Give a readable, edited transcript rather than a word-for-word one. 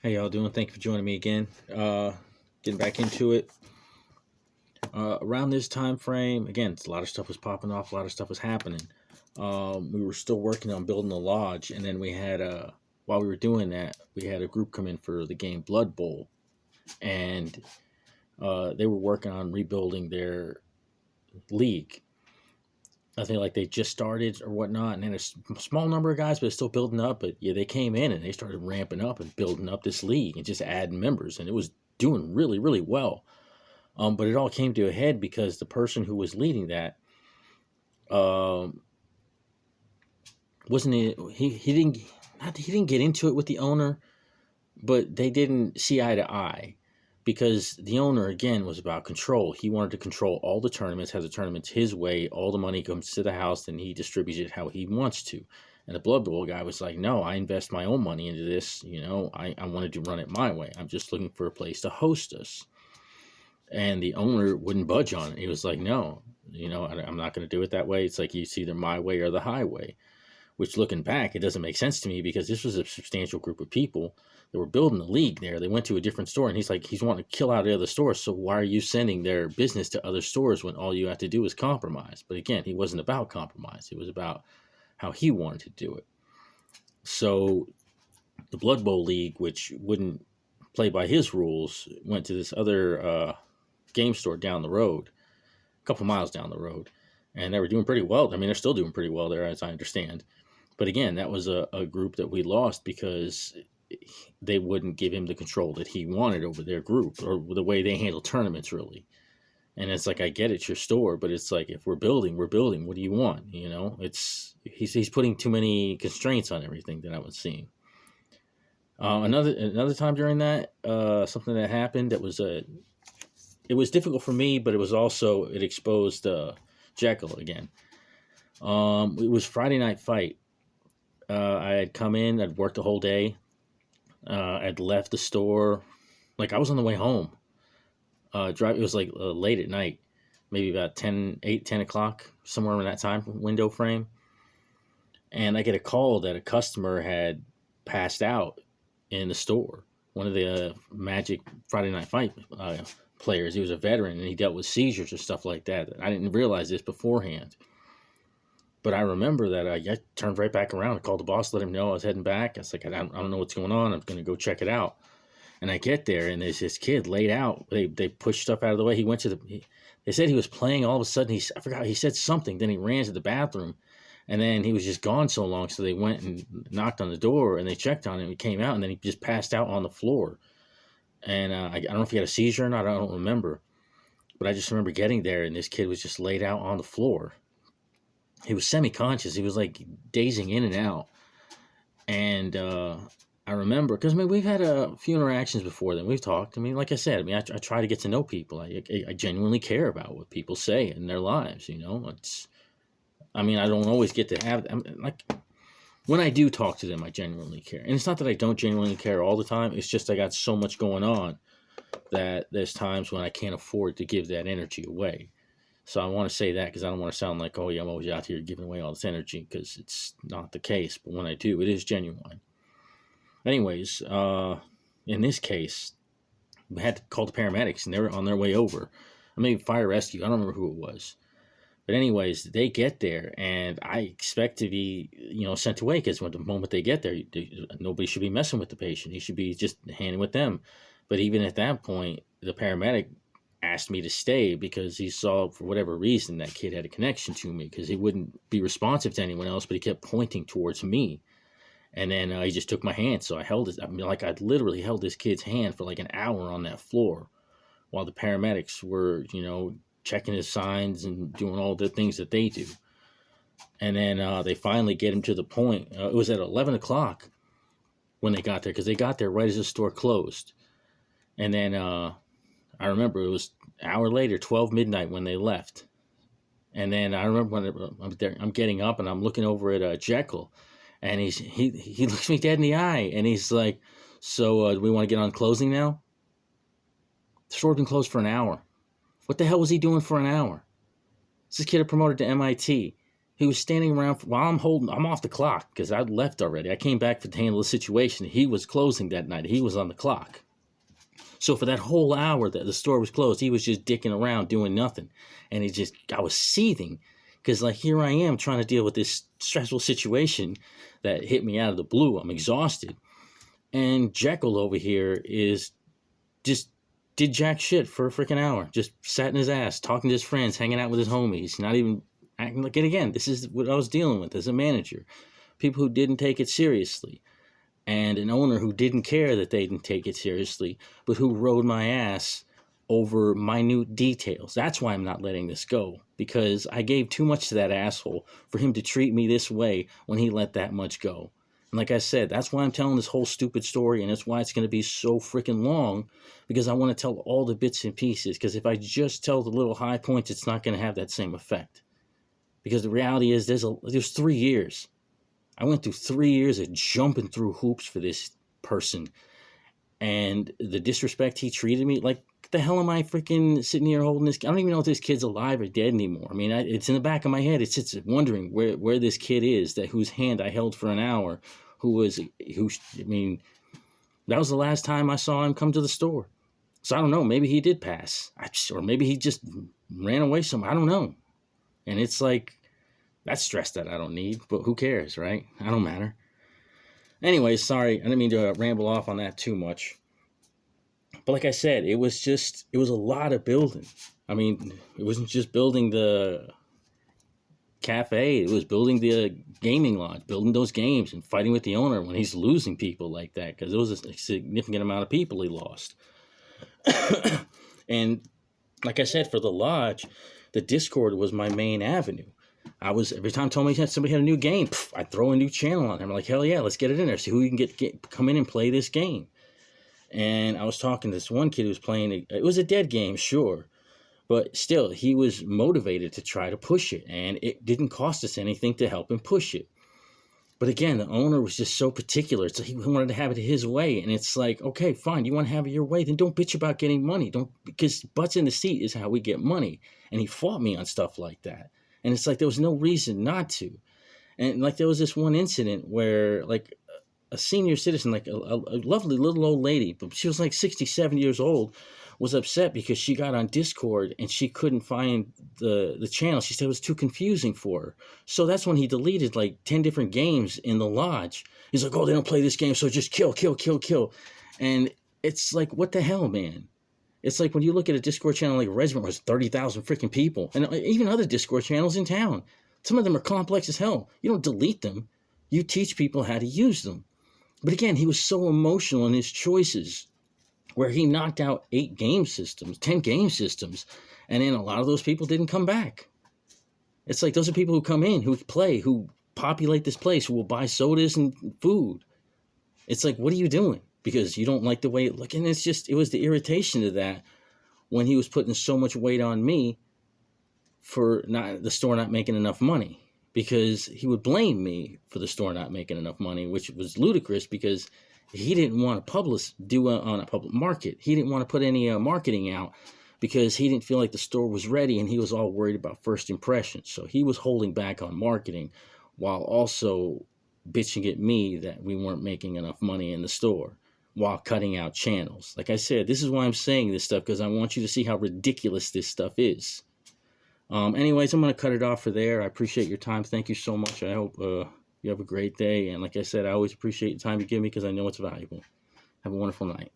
How y'all doing? Thank you for joining me again. Getting back into it. Around this time frame, again, a lot of stuff was popping off, a lot of stuff was happening. We were still working on building the lodge, and then we had while we were doing that, we had a group come in for the game Blood Bowl, and they were working on rebuilding their league. I think like they just started or whatnot, and then a small number of guys, but it's still building up. But yeah, they came in and they started ramping up and building up this league and just adding members, and it was doing really, really well. But it all came to a head because the person who was leading that wasn't he didn't he didn't get into it with the owner, but they didn't see eye to eye because the owner again was about control. He wanted to control all the tournaments, has the tournaments his way. All the money comes to the house, and he distributes it how he wants to. And the Blood Bowl guy was like, "No, I invest my own money into this. I wanted to run it my way. I'm just looking for a place to host us." And the owner wouldn't budge on it. He was like, "No, I'm not going to do it that way. It's like it's either my way or the highway." Which, looking back, it doesn't make sense to me because this was a substantial group of people that were building the league there. They went to a different store, and he's wanting to kill out the other stores. So why are you sending their business to other stores when all you have to do is compromise? But again, he wasn't about compromise. It was about how he wanted to do it. So the Blood Bowl League, which wouldn't play by his rules, went to this other game store down the road, a couple miles down the road, and they were doing pretty well. I mean, they're still doing pretty well there, as I understand. But again, that was a group that we lost because they wouldn't give him the control that he wanted over their group or the way they handle tournaments, really. And it's like, I get it's your store, but it's like, if we're building, we're building. What do you want? He's putting too many constraints on everything that I was seeing. Another time during that, something that happened that was it was difficult for me, but it exposed Jekyll again. It was Friday Night Fight. I had come in, I'd worked the whole day. I'd left the store, like I was on the way home. It was like late at night, maybe about 10 o'clock, somewhere in that time window frame. And I get a call that a customer had passed out in the store. One of the Magic Friday Night Fight players. He was a veteran, and he dealt with seizures and stuff like that. I didn't realize this beforehand. But I remember that I turned right back around and called the boss, let him know I was heading back. I was like, I don't know what's going on. I'm going to go check it out. And I get there, and there's this kid laid out. They pushed stuff out of the way. He went to they said he was playing. All of a sudden, I forgot, he said something. Then he ran to the bathroom, and then he was just gone so long. So they went and knocked on the door, and they checked on him. He came out, and then he just passed out on the floor. And I don't know if he had a seizure or not. I don't remember. But I just remember getting there, and this kid was just laid out on the floor. He was semi-conscious. He was like dazing in and out. And I remember, because we've had a few interactions before then. We've talked. Like I said, I try to get to know people. I genuinely care about what people say in their lives. I don't always get to have. When I do talk to them, I genuinely care. And it's not that I don't genuinely care all the time. It's just I got so much going on that there's times when I can't afford to give that energy away. So I want to say that because I don't want to sound like, oh yeah, I'm always out here giving away all this energy, because it's not the case. But when I do, it is genuine. Anyways, in this case, we had to call the paramedics, and they were on their way over. Maybe fire rescue. I don't remember who it was. But anyways, they get there, and I expect to be, sent away, because the moment they get there, nobody should be messing with the patient. He should be just handing with them. But even at that point, the paramedic asked me to stay because he saw, for whatever reason, that kid had a connection to me, because he wouldn't be responsive to anyone else, but he kept pointing towards me. And then he just took my hand, so I held it. I literally held this kid's hand for like an hour on that floor while the paramedics were, checking his signs and doing all the things that they do. And then they finally get him to the point. It was at 11 o'clock when they got there, because they got there right as the store closed. And then I remember it was an hour later, 12 midnight, when they left. And then I remember when I'm getting up and I'm looking over at Jekyll, and he looks me dead in the eye, and he's like, so do we want to get on closing now? The store had been closed for an hour. What the hell was he doing for an hour? This kid had promoted to MIT. He was standing around while I'm off the clock because I left already. I came back to handle the situation. He was closing that night. He was on the clock. So for that whole hour that the store was closed, he was just dicking around doing nothing. And I was seething because like here I am trying to deal with this stressful situation that hit me out of the blue. I'm exhausted. And Jekyll over here is just did jack shit for a freaking hour. Just sat in his ass, talking to his friends, hanging out with his homies, not even acting like it again. This is what I was dealing with as a manager. People who didn't take it seriously. And an owner who didn't care that they didn't take it seriously, but who rode my ass over minute details. That's why I'm not letting this go, because I gave too much to that asshole for him to treat me this way when he let that much go. And like I said, that's why I'm telling this whole stupid story, and that's why it's going to be so freaking long, because I want to tell all the bits and pieces, because if I just tell the little high points, it's not going to have that same effect. Because the reality is there's 3 years. I went through 3 years of jumping through hoops for this person. And the disrespect he treated me, like, the hell am I freaking sitting here holding this? I don't even know if this kid's alive or dead anymore. I mean, it's in the back of my head. It's wondering where this kid is, whose hand I held for an hour, I mean, that was the last time I saw him come to the store. So I don't know. Maybe he did pass. Or maybe he just ran away somewhere. I don't know. And it's like, that's stress that I don't need, but who cares, right? I don't matter. Anyway, sorry, I didn't mean to ramble off on that too much. But like I said, it was a lot of building. I mean, it wasn't just building the cafe, it was building the gaming lodge, building those games and fighting with the owner when he's losing people like that, because it was a significant amount of people he lost. And like I said, for the lodge, the Discord was my main avenue. Every time somebody had a new game, I'd throw a new channel on. I'm like, hell yeah, let's get it in there. See who you can come in and play this game. And I was talking to this one kid who was playing. It was a dead game, sure, but still, he was motivated to try to push it, and it didn't cost us anything to help him push it. But again, the owner was just so particular. So he wanted to have it his way, and it's like, okay, fine, you want to have it your way, then don't bitch about getting money. Because butts in the seat is how we get money. And he fought me on stuff like that. And it's like there was no reason not to. And like there was this one incident where like a senior citizen, like a lovely little old lady, but she was like 67 years old, was upset because she got on Discord and she couldn't find the channel. She said it was too confusing for her. So that's when he deleted like 10 different games in the lodge. He's like, oh, they don't play this game, so just kill. And it's like, what the hell, man? It's like when you look at a Discord channel like Regiment where there's 30,000 freaking people, and even other Discord channels in town. Some of them are complex as hell. You don't delete them. You teach people how to use them. But again, he was so emotional in his choices where he knocked out 10 game systems, and then a lot of those people didn't come back. It's like those are people who come in, who play, who populate this place, who will buy sodas and food. It's like, what are you doing? Because you don't like the way it looked. And it was the irritation of that when he was putting so much weight on me for the store not making enough money. Because he would blame me for the store not making enough money, which was ludicrous because he didn't want to do on a public market. He didn't want to put any marketing out because he didn't feel like the store was ready, and he was all worried about first impressions. So he was holding back on marketing while also bitching at me that we weren't making enough money in the store while cutting out channels. Like I said, this is why I'm saying this stuff, because I want you to see how ridiculous this stuff is. Anyways, I'm going to cut it off for there. I appreciate your time. Thank you so much. I hope you have a great day. And like I said, I always appreciate the time you give me because I know it's valuable. Have a wonderful night.